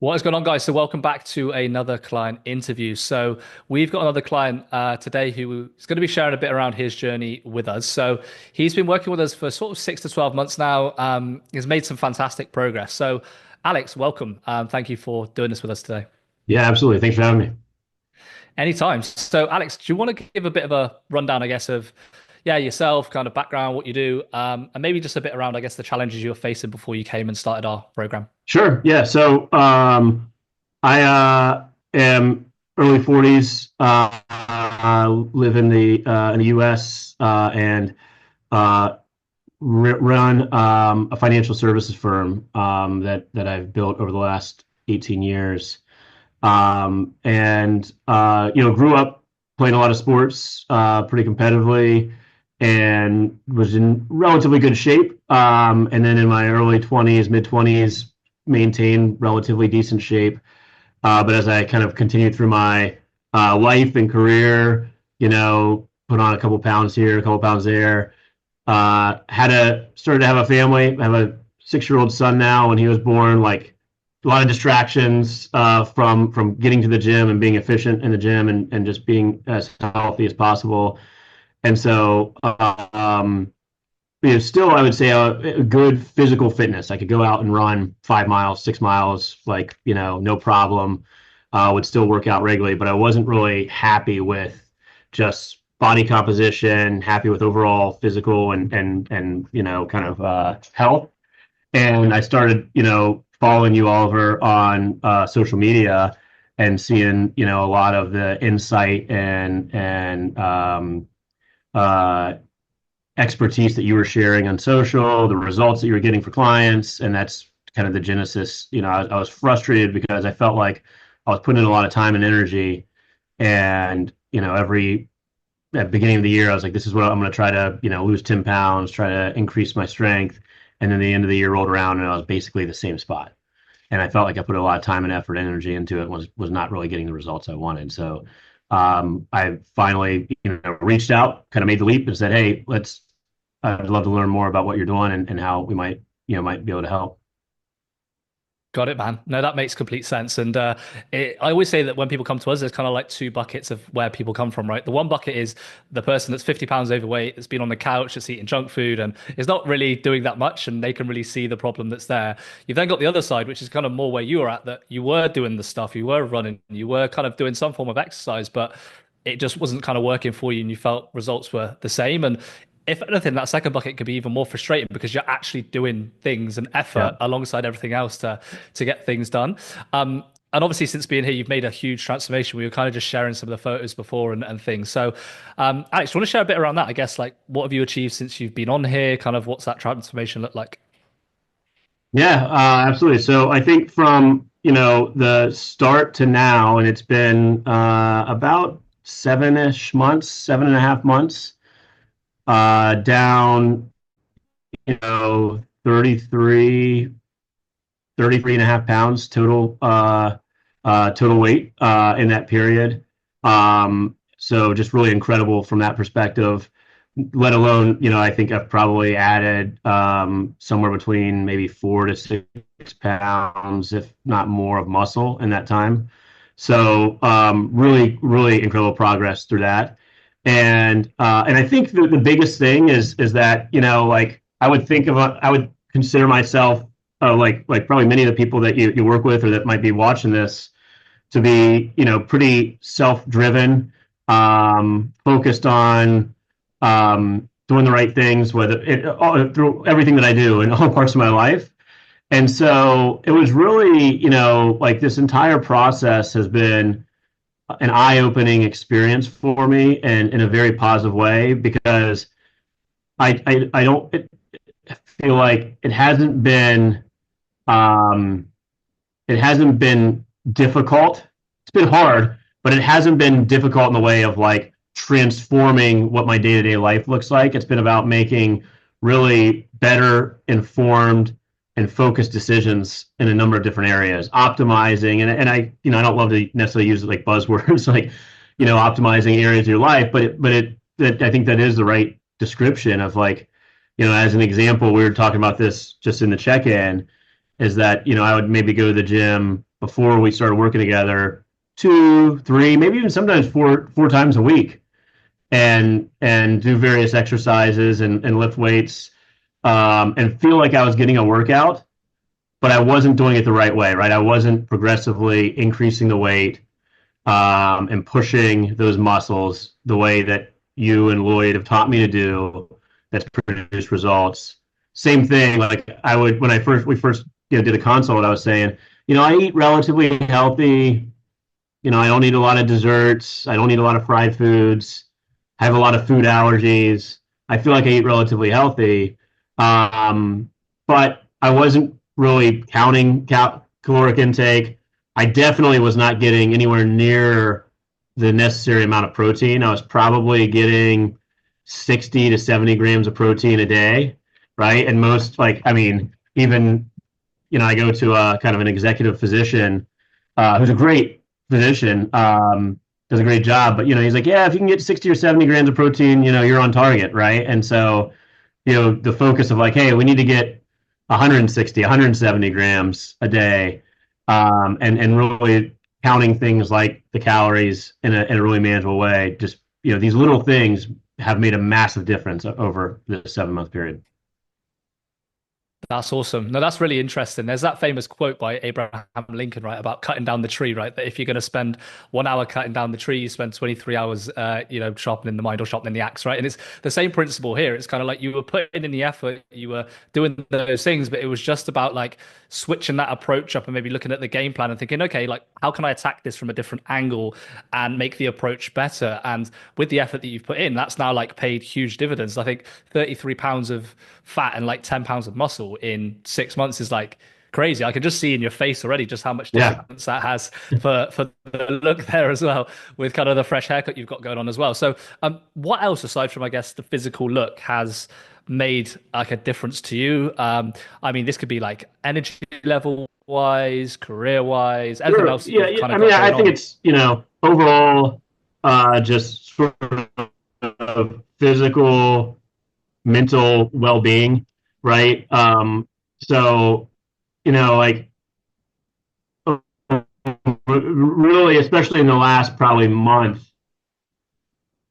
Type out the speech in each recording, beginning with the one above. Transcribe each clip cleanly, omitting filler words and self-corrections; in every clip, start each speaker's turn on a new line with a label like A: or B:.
A: What is going on, guys? So, welcome back to another client interview. So, we've got another client today who is going to be sharing a bit around his journey with us. So, he's been working with us for sort of 6 to 12 months now. He's made some fantastic progress. So, Alex, welcome. Thank you for doing this with us today.
B: Yeah, absolutely. Thanks for having me.
A: Anytime. So, Alex, do you want to give a bit of a rundown, I guess, of yourself, kind of background, what you do, and maybe just a bit around, I guess, the challenges you were facing before you came and started our program?
B: Sure. Yeah. I am early 40s. Live in the U.S. And uh, run a financial services firm that I've built over the last 18 years. Grew up playing a lot of sports pretty competitively and was in relatively good shape. And then in my early 20s, mid 20s, maintained relatively decent shape. But as I kind of continued through my life and career, put on a couple pounds here, a couple pounds there. Started to have a family. I have a 6-year-old son now. When he was born, like a lot of distractions from getting to the gym and being efficient in the gym and just being as healthy as possible. And so, still, I would say a good physical fitness. I could go out and run 5 miles, 6 miles, like, no problem. Would still work out regularly, but I wasn't really happy with just body composition, happy with overall physical and kind of health. And I started, following you, Oliver, on social media and seeing, a lot of the insight and uh, expertise that you were sharing on social, the results that you were getting for clients, and that's kind of the genesis. I was frustrated because I felt like I was putting in a lot of time and energy, and every at the beginning of the year, I was like, this is what I'm going to try to, lose 10 pounds, try to increase my strength. And then the end of the year rolled around and I was basically the same spot. And I felt like I put a lot of time and effort and energy into it, was not really getting the results I wanted. So I finally, reached out, kind of made the leap and said, hey, I'd love to learn more about what you're doing and how we might be able to help.
A: Got it, man. No, that makes complete sense. And I always say that when people come to us, there's kind of like two buckets of where people come from, right? The one bucket is the person that's 50 pounds overweight, that's been on the couch, that's eating junk food, and is not really doing that much, and they can really see the problem that's there. You've then got the other side, which is kind of more where you were at, that you were doing the stuff, you were running, you were kind of doing some form of exercise, but it just wasn't kind of working for you, and you felt results were the same. And if anything, that second bucket could be even more frustrating because you're actually doing things and
B: Yeah.
A: effort alongside everything else to get things done. And obviously, since being here, you've made a huge transformation. We were kind of just sharing some of the photos before and things. So, Alex, do you want to share a bit around that? I guess, like, what have you achieved since you've been on here? Kind of what's that transformation look like?
B: Yeah, absolutely. So I think from, the start to now, and it's been about 7-ish months, 7.5 months, down, 33, 33.5 pounds total weight in that period. So just really incredible from that perspective. Let alone, I think I've probably added somewhere between maybe 4 to 6 pounds, if not more, of muscle in that time. So really, really incredible progress through that. And I think the biggest thing is that, like I would consider myself like probably many of the people that you work with or that might be watching this to be, pretty self-driven, focused on doing the right things, through everything that I do in all parts of my life. And so it was really, like this entire process has been an eye-opening experience for me and in a very positive way because I don't feel like um, it hasn't been difficult. It's been hard, but it hasn't been difficult in the way of like transforming what my day-to-day life looks like. It's been about making really better informed and focused decisions in a number of different areas, optimizing. And I, I don't love to necessarily use like buzzwords like, optimizing areas of your life, but I think that is the right description of like, as an example, we were talking about this just in the check-in, is that, I would maybe go to the gym before we started working together, two, three, maybe even sometimes four times a week, and do various exercises and lift weights, and feel like I was getting a workout, but I wasn't doing it the right way, right? I wasn't progressively increasing the weight, and pushing those muscles the way that you and Lloyd have taught me to do. That's produced results. Same thing. Like I would when I first we first did a consult. I was saying, I eat relatively healthy. I don't eat a lot of desserts. I don't eat a lot of fried foods. I have a lot of food allergies. I feel like I eat relatively healthy, um, but I wasn't really counting caloric intake. I definitely was not getting anywhere near the necessary amount of protein. I was probably getting 60 to 70 grams of protein a day, right? And most, like, I mean, even, I go to a kind of an executive physician, who's a great physician, does a great job, but, he's like, yeah, if you can get 60 or 70 grams of protein, you're on target, right? And so, the focus of like, hey, we need to get 160, 170 grams a day, and really counting things like the calories in a really manageable way. Just these little things have made a massive difference over the 7 month period.
A: That's awesome. No, that's really interesting. There's that famous quote by Abraham Lincoln, right, about cutting down the tree, right? That if you're going to spend 1 hour cutting down the tree, you spend 23 hours, sharpening the mind or sharpening the axe, right? And it's the same principle here. It's kind of like you were putting in the effort, you were doing those things, but it was just about like switching that approach up and maybe looking at the game plan and thinking, okay, like how can I attack this from a different angle and make the approach better? And with the effort that you've put in, that's now like paid huge dividends. I think 33 pounds of fat and like 10 pounds of muscle in 6 months is like crazy. I can just see in your face already just how much
B: Yeah.
A: difference that has for the look there as well, with kind of the fresh haircut you've got going on as well. So, what else aside from I guess the physical look has made like a difference to you? I mean, this could be like energy level wise, career wise, anything
B: Sure.
A: else that
B: Yeah,
A: you've
B: yeah.
A: kind
B: I
A: of
B: mean,
A: got
B: I
A: going
B: think
A: on.
B: it's, overall, just sort of physical, mental well-being, right? So, like really, especially in the last probably month,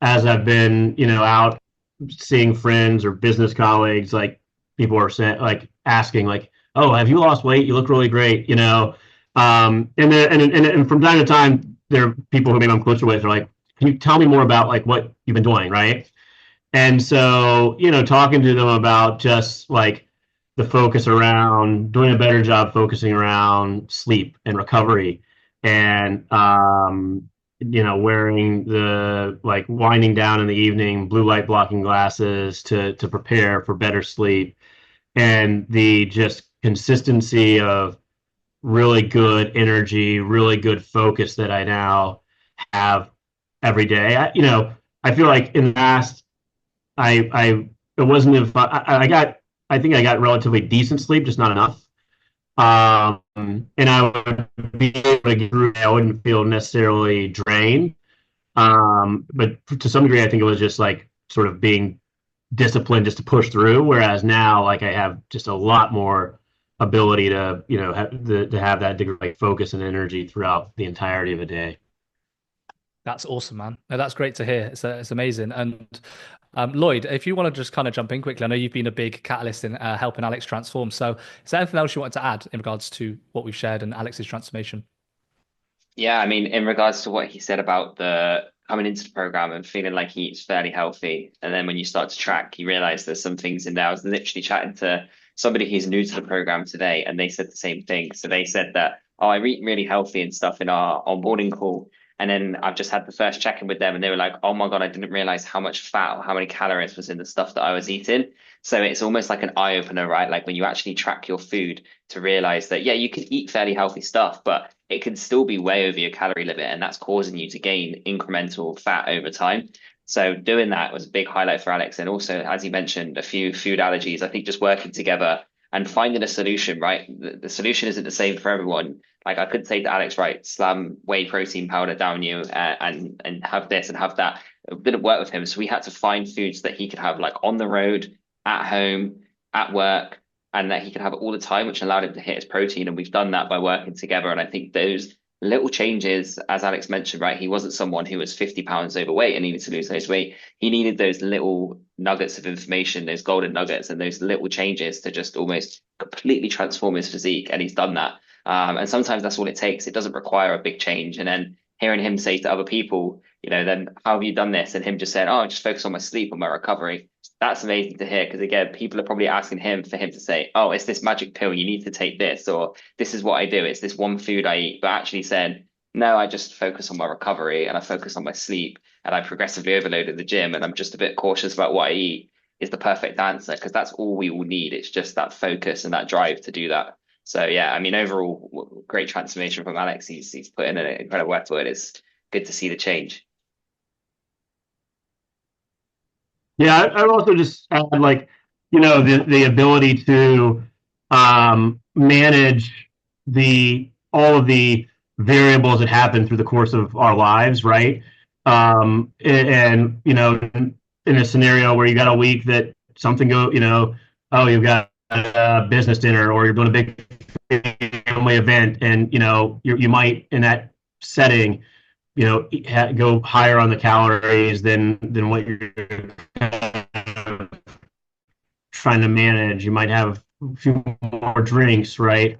B: as I've been, out seeing friends or business colleagues, like people are saying, like asking, like, "Oh, have you lost weight? You look really great," and from time to time, there are people who maybe I'm closer with are like, "Can you tell me more about like what you've been doing?" Right? And so, talking to them about just like the focus around doing a better job focusing around sleep and recovery, and wearing the like winding down in the evening blue light blocking glasses to prepare for better sleep, and the just consistency of really good energy, really good focus that I now have every day. I feel like in the past I it wasn't if I got I think I got relatively decent sleep, just not enough. And I would be able to get through. I wouldn't feel necessarily drained. But to some degree, I think it was just like sort of being disciplined just to push through. Whereas now, like I have just a lot more ability to to have that degree of like focus and energy throughout the entirety of a day.
A: That's awesome, man. No, that's great to hear. It's amazing. And Lloyd, if you want to just kind of jump in quickly, I know you've been a big catalyst in helping Alex transform. So, is there anything else you wanted to add in regards to what we've shared and Alex's transformation?
C: Yeah, I mean, in regards to what he said about the coming into the program and feeling like he eats fairly healthy, and then when you start to track, you realize there's some things in there. I was literally chatting to somebody who's new to the program today, and they said the same thing. So they said that, oh, I eat really healthy and stuff in our onboarding call. And then I've just had the first check-in with them, and they were like, oh my God, I didn't realize how much fat or how many calories was in the stuff that I was eating. So it's almost like an eye opener, right? Like when you actually track your food to realize that, yeah, you can eat fairly healthy stuff, but it can still be way over your calorie limit, and that's causing you to gain incremental fat over time. So doing that was a big highlight for Alex. And also, as he mentioned, a few food allergies. I think just working together and finding a solution, right? The solution isn't the same for everyone. Like I could say to Alex, right, slam whey protein powder down you and have this and have that. It didn't work with him. So we had to find foods that he could have like on the road, at home, at work, and that he could have it all the time, which allowed him to hit his protein. And we've done that by working together. And I think those little changes, as Alex mentioned, right? He wasn't someone who was 50 pounds overweight and needed to lose those weight. He needed those little nuggets of information, those golden nuggets, and those little changes to just almost completely transform his physique. And he's done that. And sometimes that's all it takes. It doesn't require a big change. And then hearing him say to other people, then how have you done this? And him just saying, oh, just focus on my sleep and my recovery. That's amazing to hear because again, people are probably asking him for him to say, "Oh, it's this magic pill. You need to take this," or "This is what I do. It's this one food I eat." But actually saying, "No, I just focus on my recovery and I focus on my sleep and I progressively overload at the gym and I'm just a bit cautious about what I eat," is the perfect answer because that's all we all need. It's just that focus and that drive to do that. So yeah, I mean, overall, great transformation from Alex. He's put in an incredible effort. It's good to see the change.
B: Yeah, I'd also just add like, the ability to manage the all of the variables that happen through the course of our lives, right? And in a scenario where you got a week that something oh, you've got a business dinner or you're doing a big family event, and you might in that setting go higher on the calories than what you're trying to manage. You might have a few more drinks, right?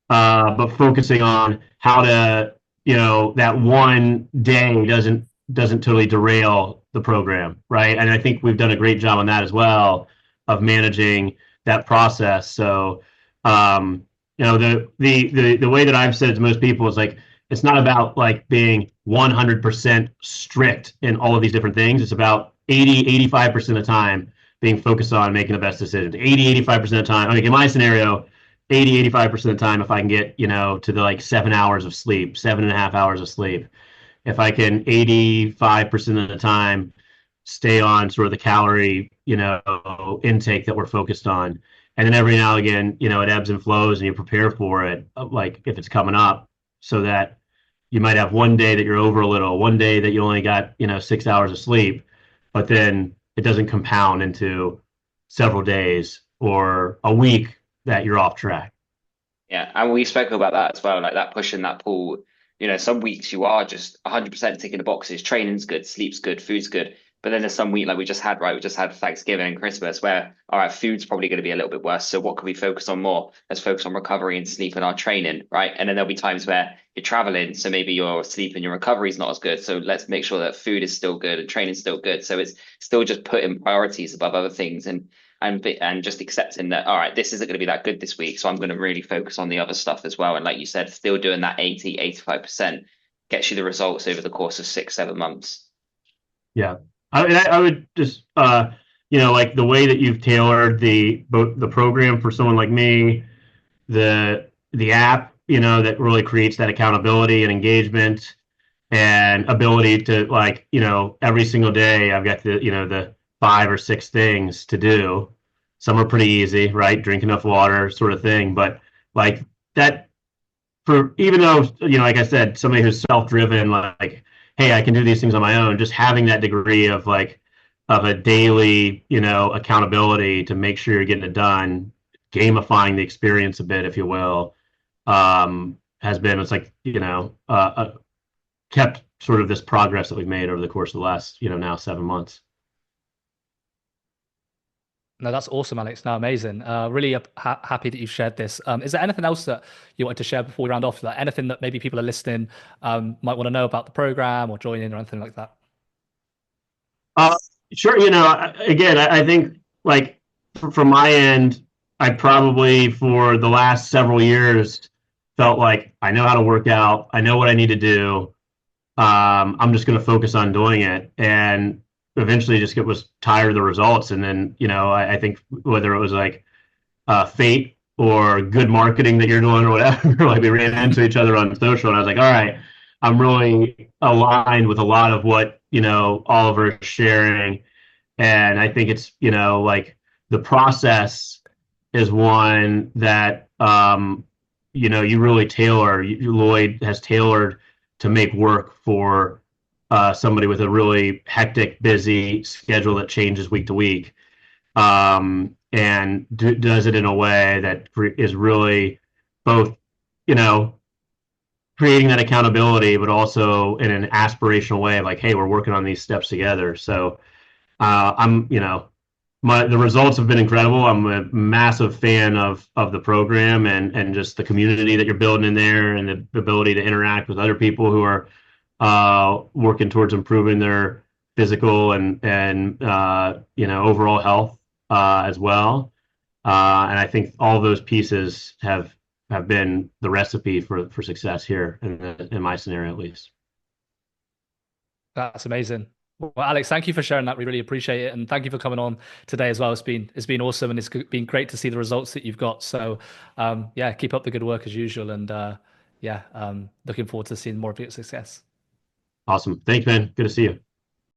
B: But focusing on how to, that one day doesn't totally derail the program, right? And I think we've done a great job on that as well of managing that process. So, the way that I've said it to most people is like it's not about like being 100% strict in all of these different things. It's about 85% of the time being focused on making the best decisions. 85% of the time. I mean, in my scenario, 85% of the time, if I can get, to the like 7 hours of sleep, 7.5 hours of sleep, if I can 85% of the time stay on sort of the calorie, intake that we're focused on. And then every now and again, it ebbs and flows and you prepare for it, like if it's coming up, so that you might have one day that you're over a little, one day that you only got, 6 hours of sleep, but then it doesn't compound into several days or a week that you're off track.
C: Yeah, and we spoke about that as well, like that push and that pull. Some weeks you are just 100% ticking the boxes. Training's good, sleep's good, food's good. But then there's some week like we just had, right? We just had Thanksgiving and Christmas where, all right, food's probably going to be a little bit worse. So what can we focus on more? Let's focus on recovery and sleep and our training, right? And then there'll be times where you're traveling, so maybe your sleep and your recovery is not as good. So let's make sure that food is still good and training's still good. So it's still just putting priorities above other things and just accepting that, all right, this isn't going to be that good this week, so I'm going to really focus on the other stuff as well. And like you said, still doing that 85% gets you the results over the course of 6 7 months.
B: Yeah. I would just, like the way that you've tailored the program for someone like me, the app, that really creates that accountability and engagement and ability to like, every single day I've got the 5 or 6 things to do. Some are pretty easy, right? Drink enough water, sort of thing. But like that, for even though like I said, somebody who's self-driven, like, hey, I can do these things on my own. Just having that degree of like of a daily, accountability to make sure you're getting it done, gamifying the experience a bit, if you will, has been it's like kept sort of this progress that we've made over the course of the last now 7 months.
A: No, that's awesome, Alex. No, amazing. Really happy that you've shared this. Is there anything else that you wanted to share before we round off? Like anything that maybe people are listening might want to know about the program or join in or anything like that?
B: Uh, sure. Again, I think like from my end, I probably for the last several years felt like I know how to work out. I know what I need to do. I'm just going to focus on doing it, and eventually just was tired of the results. And then I think whether it was like fate or good marketing that you're doing or whatever, like we ran into each other on social, and I was like, all right, I'm really aligned with a lot of what Oliver is sharing, and I think it's like the process is one that you really tailor. Lloyd has tailored to make work for somebody with a really hectic, busy schedule that changes week to week. and does it in a way that is really both, you know, creating that accountability, but also in an aspirational way of like, hey, we're working on these steps together. So I'm, you know, the results have been incredible. I'm a massive fan of the program and just the community that you're building in there and the ability to interact with other people who are working towards improving their physical and you know, overall health as well. And I think all those pieces have been the recipe for success here in my scenario at least.
A: That's amazing. Well, Alex, thank you for sharing that. We really appreciate it, and thank you for coming on today as well. It's been awesome, and been great to see the results that you've got. So, yeah, keep up the good work as usual, and yeah, looking forward to seeing more of your success.
B: Awesome. Thanks, man. Good to see you.